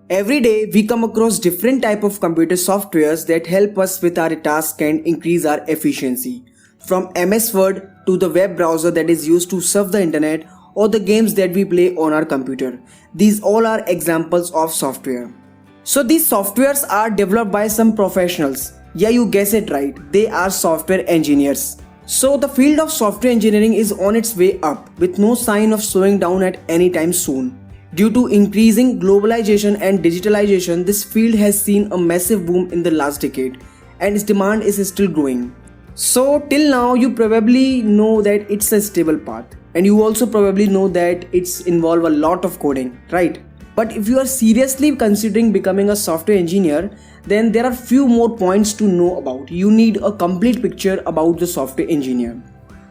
Every day we come across different type of computer softwares that help us with our task and increase our efficiency. From MS Word to the web browser that is used to surf the internet or the games that we play on our computer. These all are examples of software. So these softwares are developed by some professionals. Yeah, you guess it right. They are software engineers. So the field of software engineering is on its way up with no sign of slowing down at any time soon. Due to increasing globalization and digitalization, this field has seen a massive boom in the last decade and its demand is still growing. So till now you probably know that it's a stable path and you also probably know that it's involve a lot of coding, right? But if you are seriously considering becoming a software engineer, then there are few more points to know about. You need a complete picture about the software engineer.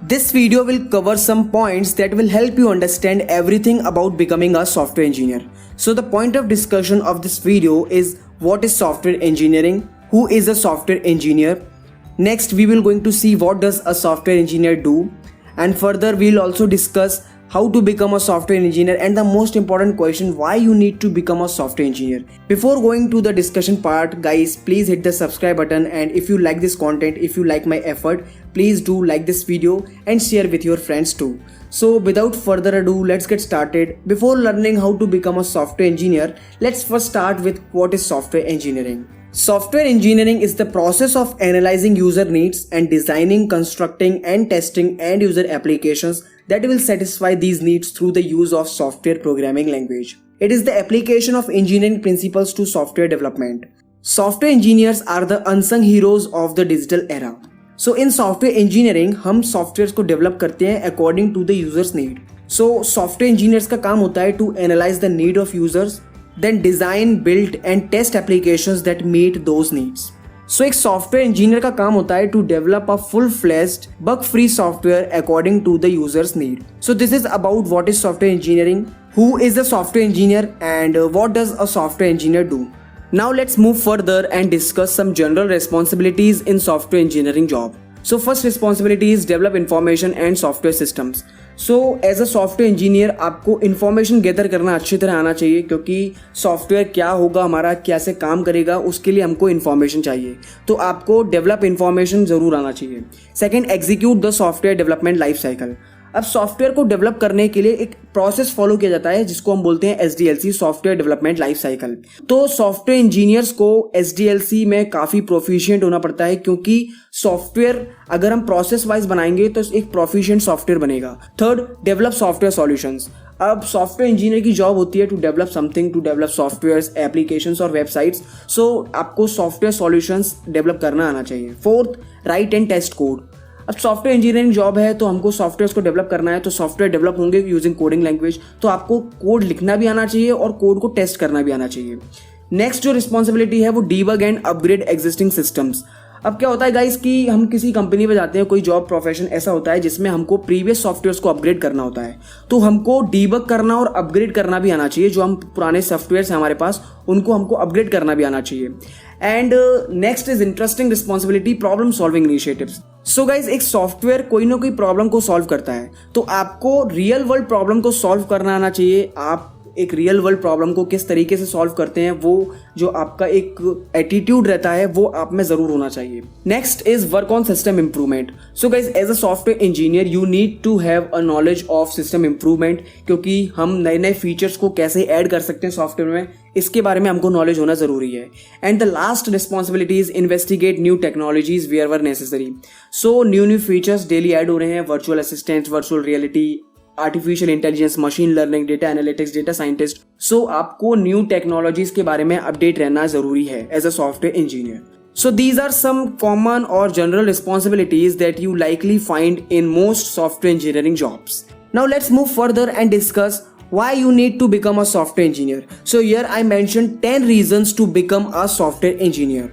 This video will cover some points that will help you understand everything about becoming a software engineer. So the point of discussion of this video is what is software engineering, who is a software engineer. Next we will going to see what does a software engineer do, and further we will also discuss how to become a software engineer and the most important question, why you need to become a software engineer. Before going to the discussion part, guys, please hit the subscribe button, and if you like this content, if you like my effort, please do like this video and share with your friends too. So without further ado, let's get started. Before learning how to become a software engineer, let's first start with what is software engineering. Software engineering is the process of analyzing user needs and designing, constructing and testing end user applications that will satisfy these needs through the use of software programming language. It is the application of engineering principles to software development. Software engineers are the unsung heroes of the digital era. So in software engineering, हम software को develop करते हैं according to the users need. So software engineers का काम होता है to analyze the need of users, then design, build and test applications that meet those needs. So एक software engineer का काम होता है to develop a full-fledged, bug-free software according to the user's need. So this is about what is software engineering, who is a software engineer and what does a software engineer do. Now let's move further and discuss some general responsibilities in software engineering job. So first responsibility is develop information and software systems. So as a software engineer आपको information gather करना अच्छी तरह आना चाहिए, क्योंकि software क्या होगा हमारा, कैसे काम करेगा, उसके लिए हमको इन्फॉर्मेशन चाहिए. तो आपको डेवलप इन्फॉर्मेशन ज़रूर आना चाहिए. Second, execute the software development life cycle. अब सॉफ्टवेयर को डेवलप करने के लिए एक प्रोसेस फॉलो किया जाता है जिसको हम बोलते हैं SDLC, software development life cycle. तो सॉफ्टवेयर इंजीनियर्स को SDLC में काफ़ी प्रोफिशिएंट होना पड़ता है, क्योंकि सॉफ्टवेयर अगर हम प्रोसेस वाइज बनाएंगे तो एक प्रोफिशिएंट सॉफ्टवेयर बनेगा. Third, develop software solutions. अब सॉफ्टवेयर इंजीनियर की जॉब होती है to develop something, to develop softwares, applications और वेबसाइट्स. सो आपको सॉफ्टवेयर सॉल्यूशंस डेवलप करना आना चाहिए. Fourth, write and test code. अब सॉफ्टवेयर इंजीनियरिंग जॉब है तो हमको सॉफ्टवेयर को डेवलप करना है, तो सॉफ्टवेयर डेवलप होंगे यूजिंग कोडिंग लैंग्वेज, तो आपको कोड लिखना भी आना चाहिए और कोड को टेस्ट करना भी आना चाहिए. नेक्स्ट जो रिस्पॉन्सिबिलिटी है वो debug and upgrade existing systems. अब क्या होता है गाइस कि हम किसी कंपनी में जाते हैं, कोई जॉब प्रोफेशन ऐसा होता है जिसमें हमको प्रीवियस सॉफ्टवेयर्स को अपग्रेड करना होता है, तो हमको डीबग करना और अपग्रेड करना भी आना चाहिए. जो हम पुराने सॉफ्टवेयर्स हैं हमारे पास, उनको हमको अपग्रेड करना भी आना चाहिए. And next is interesting responsibility, problem solving initiatives. So guys, एक सॉफ्टवेयर कोई ना कोई प्रॉब्लम को सॉल्व करता है, तो आपको रियल वर्ल्ड प्रॉब्लम को सॉल्व करना आना चाहिए. आप एक रियल वर्ल्ड प्रॉब्लम को किस तरीके से सॉल्व करते हैं, वो जो आपका एक एटीट्यूड रहता है वो आप में ज़रूर होना चाहिए. Next is work on system improvement. So guys, as a software engineer you need to have a knowledge of system improvement, क्योंकि हम नए नए फीचर्स को कैसे ऐड कर सकते हैं सॉफ्टवेयर में, इसके बारे में हमको नॉलेज होना ज़रूरी है. And the last responsibility is investigate new technologies where necessary. So new features daily add हो रहे हैं, virtual assistant, virtual reality, artificial intelligence, machine learning, data analytics, data scientist. So आपको न्यू टेक्नोलॉजीज के बारे में अपडेट रहना जरूरी है as a software engineer. So these are some common or general responsibilities that you likely find in most software engineering jobs. Now let's move further and discuss why you need to become a software engineer. So here I mentioned 10 reasons to become a software engineer.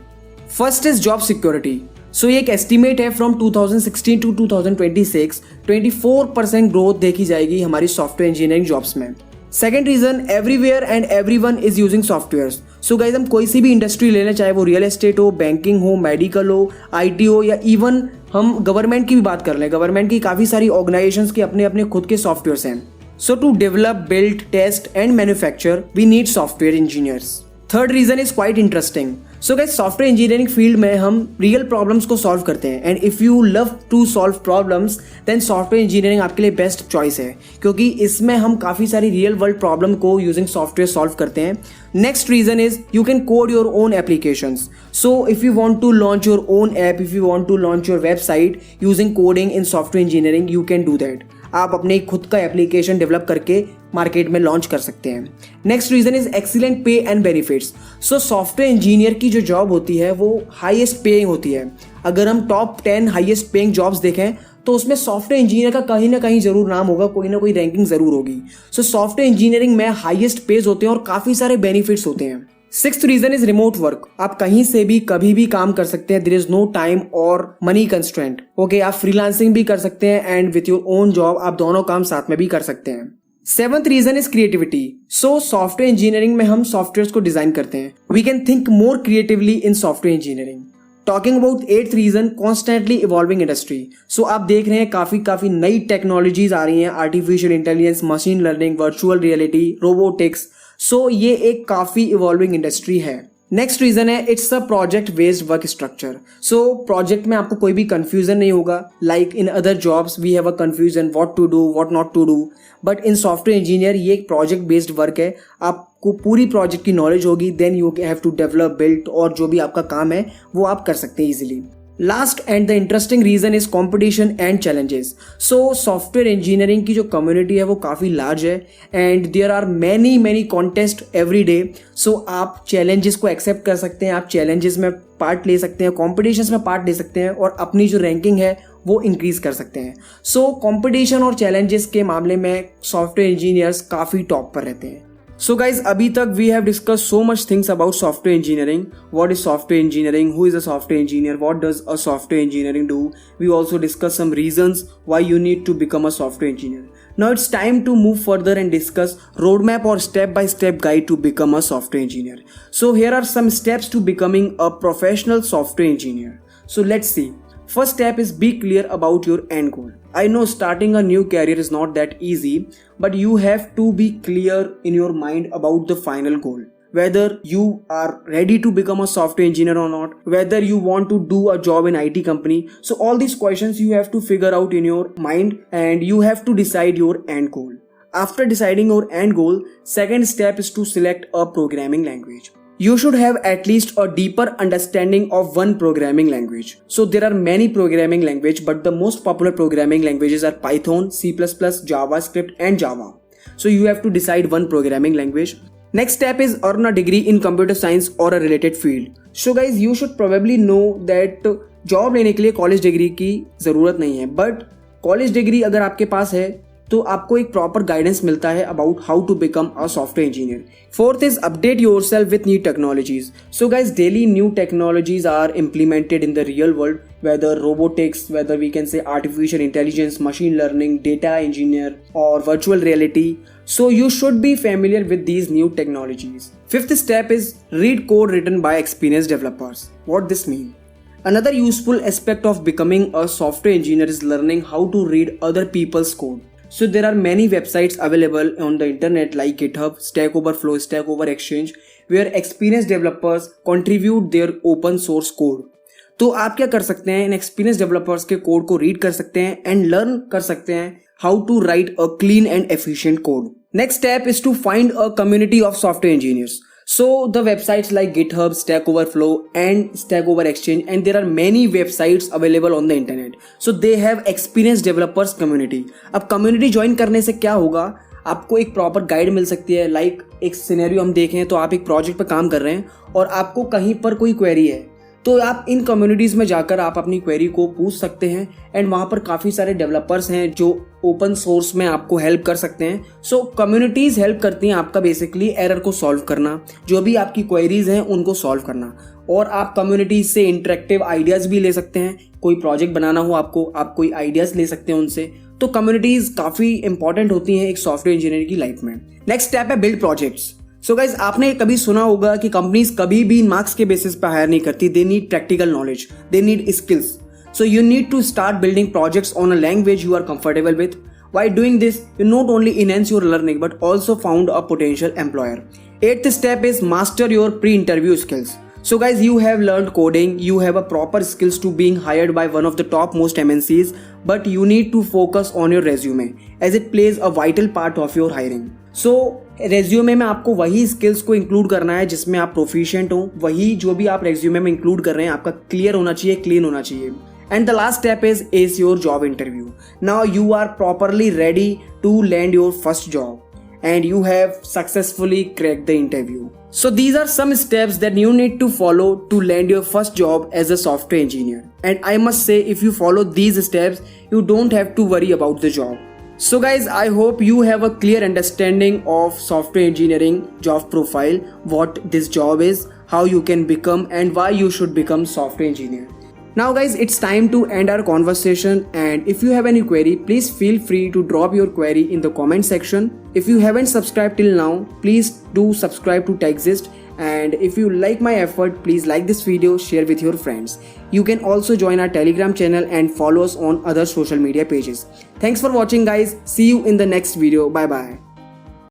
First is job security. So ये एक estimate है from 2016 to 2026 24% growth देखी जाएगी हमारी software engineering jobs में. Second reason, everywhere and everyone is using software. So guys, हम कोई सी भी इंडस्ट्री ले लें, चाहे वो रियल एस्टेट हो, बैंकिंग हो, मेडिकल हो, IT हो, या इवन हम गवर्नमेंट की भी बात कर लें, गवर्नमेंट की काफ़ी सारी ऑर्गेनाइजेशंस के अपने अपने खुद के सॉफ्टवेयर्स हैं. So to develop, build, test and manufacture, we need software engineers. Third reason is quite interesting. So guys, software engineering field में हम रियल प्रॉब्लम्स को सॉल्व करते हैं and if you love to solve problems then software engineering आपके लिए best choice है, क्योंकि इसमें हम काफ़ी सारी रियल वर्ल्ड प्रॉब्लम को यूजिंग सॉफ्टवेयर सॉल्व करते हैं. Next reason is you can code your own applications. So if you want to launch your own app, if you want to launch your website using coding in software engineering, you can do that. आप अपने खुद का application develop करके market में launch कर सकते हैं. Next reason is excellent pay and benefits. So software engineer की जो जॉब होती है वो हाईएस्ट पेइंग होती है. अगर हम टॉप 10 हाईएस्ट पेइंग जॉब्स देखें तो उसमें सॉफ्टवेयर इंजीनियर का कहीं ना कहीं जरूर नाम होगा, कोई ना कोई रैंकिंग जरूर होगी. सो सॉफ्टवेयर इंजीनियरिंग में हाईएस्ट पेज होते हैं और काफी सारे बेनिफिट्स होते हैं. Sixth reason is remote work. आप कहीं से भी कभी भी काम कर सकते हैं. देयर इज नो टाइम और मनी कंस्ट्रेंट. ओके, आप फ्रीलांसिंग भी कर सकते हैं and with your own job आप दोनों काम साथ में भी कर सकते हैं. Seventh reason is creativity. So software engineering में हम सॉफ्टवेयर को डिजाइन करते हैं. We can think more creatively in software engineering. Talking about eighth reason, constantly evolving industry. So आप देख रहे हैं काफी नई टेक्नोलॉजीज आ रही हैं. Artificial intelligence, machine learning, virtual reality, robotics. So ये एक काफी इवॉल्विंग इंडस्ट्री है. नेक्स्ट रीजन है it's a project based work structure. So project में आपको कोई भी कंफ्यूजन नहीं होगा. Like in other jobs we have a confusion what to do what not to do, but in software engineer ये एक प्रोजेक्ट बेस्ड वर्क है. आपको पूरी प्रोजेक्ट की नॉलेज होगी, then you have to develop, build, और जो भी आपका काम है वो आप कर सकते हैं easily. Last and the interesting reason is competition and challenges. So software engineering की जो कम्युनिटी है वो काफ़ी लार्ज है and there are many contest every day. So आप चैलेंजेस को एक्सेप्ट कर सकते हैं, आप चैलेंजेस में पार्ट ले सकते हैं, कॉम्पिटिशन्स में पार्ट ले सकते हैं और अपनी जो रैंकिंग है वो इंक्रीज कर सकते हैं. सो कॉम्पिटिशन और चैलेंजेस के मामले में सॉफ्टवेयर इंजीनियर्स काफ़ी टॉप पर रहते हैं. So guys, अभी तक we have discussed so much things about software engineering. What is software engineering? Who is a software engineer? What does a software engineering do? We also discussed some reasons why you need to become a software engineer. Now it's time to move further and discuss roadmap or step-by-step guide to become a software engineer. So here are some steps to becoming a professional software engineer. So let's see. First step is be clear about your end goal. I know starting a new career is not that easy, but you have to be clear in your mind about the final goal. Whether you are ready to become a software engineer or not, whether you want to do a job in IT company. So all these questions you have to figure out in your mind and you have to decide your end goal. After deciding your end goal, second step is to select a programming language. You should have at least a deeper understanding of one programming language. So there are many programming languages, but the most popular programming languages are Python, C++, JavaScript and Java. So you have to decide one programming language. Next step is earn a degree in computer science or a related field. So guys, you should probably know that job लेने के लिए college degree की ज़रूरत नहीं है, but college degree अगर आपके पास है तो आपको एक प्रॉपर गाइडेंस मिलता है about how to become a software engineer. Fourth is update yourself with new technologies. So guys, daily new technologies are implemented in the real world, whether robotics, whether we can say artificial intelligence, machine learning, data engineer or virtual reality. So you should be familiar with these new technologies. Fifth step is read code written by experienced developers. What this mean? Another useful aspect of becoming a software engineer is learning how to read other people's code. So there are many websites available on the internet like GitHub, Stack Overflow, Stack Overexchange, where experienced developers contribute their open source code. तो आप क्या कर सकते हैं, इन experience developers के code को read कर सकते हैं एंड लर्न कर सकते हैं how to write a clean and efficient code. Next step is to find a community of software engineers. So the websites like GitHub, Stack Overflow and Stack Overexchange, and there are many websites available on the internet. So they have experienced developers community. अब community join करने से क्या होगा, आपको एक proper guide मिल सकती है. Like एक सिनेरियो हम देखें तो आप एक प्रोजेक्ट पर काम कर रहे हैं और आपको कहीं पर कोई क्वेरी है तो आप इन कम्युनिटीज़ में जाकर आप अपनी क्वेरी को पूछ सकते हैं एंड वहाँ पर काफ़ी सारे डेवलपर्स हैं जो ओपन सोर्स में आपको हेल्प कर सकते हैं. सो कम्युनिटीज़ हेल्प करती हैं आपका बेसिकली एरर को सॉल्व करना, जो भी आपकी क्वेरीज हैं उनको सॉल्व करना. और आप कम्युनिटीज से इंटरेक्टिव आइडियाज़ भी ले सकते हैं. कोई प्रोजेक्ट बनाना हो आपको, आप कोई आइडियाज़ ले सकते हैं उनसे. तो कम्युनिटीज़ काफ़ी इंपॉर्टेंट होती हैं एक सॉफ्टवेयर इंजीनियर की लाइफ में. नेक्स्ट स्टेप है बिल्ड प्रोजेक्ट्स. सो गाइज, आपने कभी सुना होगा कि कंपनीज कभी भी मार्क्स के बेसिस पर हायर नहीं करती. They need practical knowledge, they need skills. So you need to start building projects on a language you are comfortable with. By doing this, you not only enhance your learning but also found a potential employer. Eighth step is master your pre-interview skills. So guys, you have learned coding, you have a proper skills to being hired by one of the top most MNCs, but you need to focus on your resume as it plays a vital part of your hiring. So resume में आपको वही skills को include करना है जिसमें आप proficient हो, वही जो भी आप रेज्यूमे में इंक्लूड कर रहे हैं आपका क्लियर होना चाहिए, क्लीन होना चाहिए. And the last step is ace your job interview. Now you are properly ready to land your first job and you have successfully cracked the interview. So these are some steps that you need to follow to land your first job as a software engineer. And I must say, if you follow these steps, you don't have to worry about the job. So guys, I hope you have a clear understanding of software engineering job profile, what this job is, how you can become and why you should become software engineer. Now guys, it's time to end our conversation, and if you have any query, please feel free to drop your query in the comment section. If you haven't subscribed till now, please do subscribe to TechZist, and if you like my effort, please like this video, share with your friends. You can also join our Telegram channel and follow us on other social media pages. Thanks for watching guys. See you in the next video. Bye bye.